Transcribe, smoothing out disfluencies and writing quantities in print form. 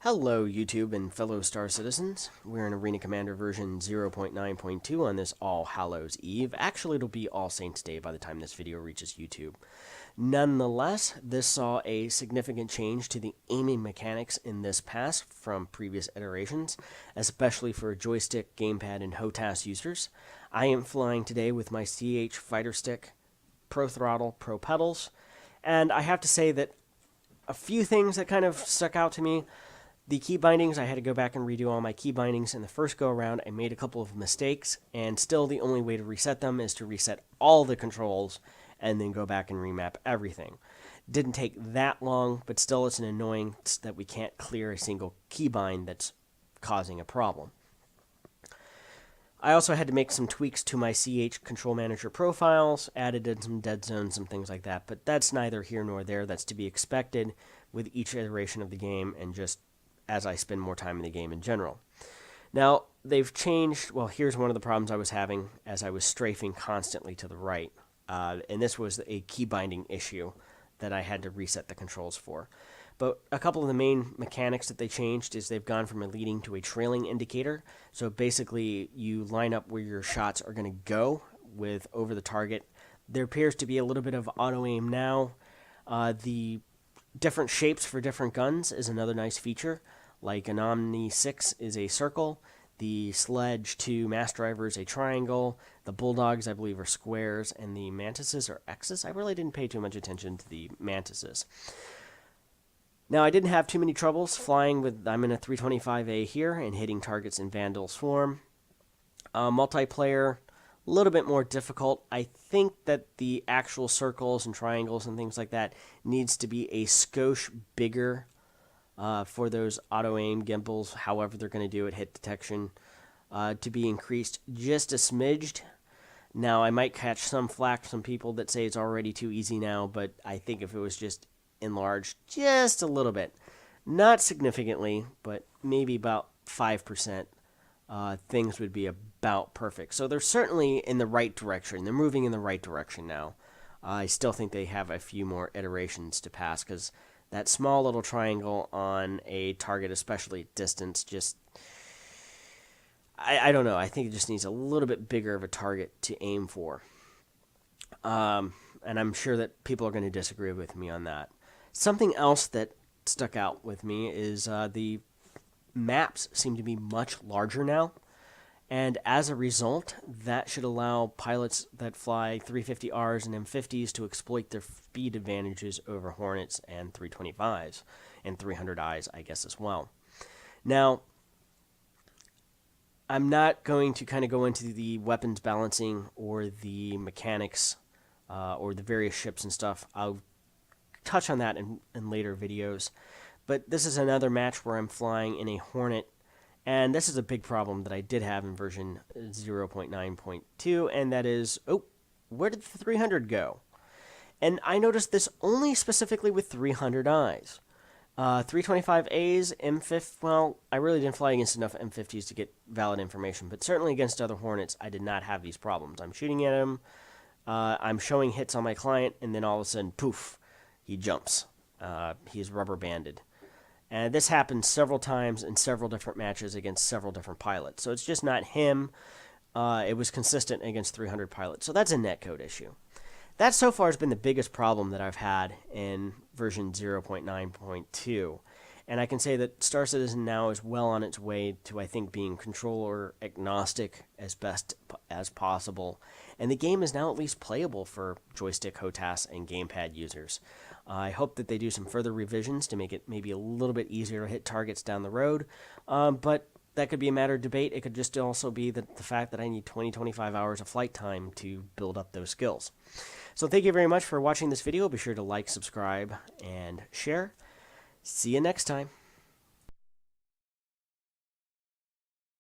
Hello YouTube and fellow Star Citizens. We're in Arena Commander version 0.9.2 on this All Hallows Eve. Actually, it'll be All Saints Day by the time this video reaches YouTube. Nonetheless, this saw a significant change to the aiming mechanics in this pass from previous iterations, especially for joystick, gamepad, and HOTAS users. I am flying today with my CH Fighter Stick, Pro Throttle, Pro Pedals, and I have to say that a few things that kind of stuck out to me. The key bindings, I had to go back and redo all my key bindings in the first go around. I made a couple of mistakes, and still the only way to reset them is to reset all the controls and then go back and remap everything. Didn't take that long, but still it's an annoyance that we can't clear a single keybind that's causing a problem. I also had to make some tweaks to my CH Control Manager profiles, added in some dead zones, some things like that, but that's neither here nor there. That's to be expected with each iteration of the game and just as I spend more time in the game in general. Now, they've changed. Well, here's one of the problems I was having as I was strafing constantly to the right. And this was a key binding issue that I had to reset the controls for. But a couple of the main mechanics that they changed is they've gone from a leading to a trailing indicator. So basically, you line up where your shots are going to go with over the target. There appears to be a little bit of auto-aim now. The different shapes for different guns is another nice feature. Like an Omni 6 is a circle, the Sledge 2 Mass Driver is a triangle, the Bulldogs I believe are squares, and the Mantises are X's. I really didn't pay too much attention to the Mantises. Now I didn't have too many troubles flying with, I'm in a 325A here and hitting targets in Vandal Swarm. Multiplayer, a little bit more difficult. I think that the actual circles and triangles and things like that needs to be a skosh bigger for those auto-aim gimbals, however they're going to do it, hit detection, to be increased just a smidged. Now, I might catch some flack from people that say it's already too easy now, but I think if it was just enlarged just a little bit, not significantly, but maybe about 5%, things would be about perfect. So they're certainly in the right direction. They're moving in the right direction now. I still think they have a few more iterations to pass, because that small little triangle on a target, especially at distance, just, I don't know. I think it just needs a little bit bigger of a target to aim for. And I'm sure that people are going to disagree with me on that. Something else that stuck out with me is the maps seem to be much larger now. And as a result, that should allow pilots that fly 350Rs and M50s to exploit their speed advantages over Hornets and 325s and 300Is, I guess, as well. Now, I'm not going to kind of go into the weapons balancing or the mechanics or the various ships and stuff. I'll touch on that in later videos. But this is another match where I'm flying in a Hornet. And this is a big problem that I did have in version 0.9.2, and that is, oh, where did the 300 go? And I noticed this only specifically with 300Is. 325As, M50, well, I really didn't fly against enough M50s to get valid information, but certainly against other Hornets, I did not have these problems. I'm shooting at him, I'm showing hits on my client, and then all of a sudden, poof, he jumps. He's rubber banded. And this happened several times in several different matches against several different pilots. So it's just not him. It was consistent against 300 pilots. So that's a netcode issue. That so far has been the biggest problem that I've had in version 0.9.2. And I can say that Star Citizen now is well on its way to, I think, being controller agnostic as best as possible. And the game is now at least playable for joystick, HOTAS, and gamepad users. I hope that they do some further revisions to make it maybe a little bit easier to hit targets down the road. But that could be a matter of debate. It could just also be the fact that I need 20-25 hours of flight time to build up those skills. So thank you very much for watching this video. Be sure to like, subscribe, and share. See you next time.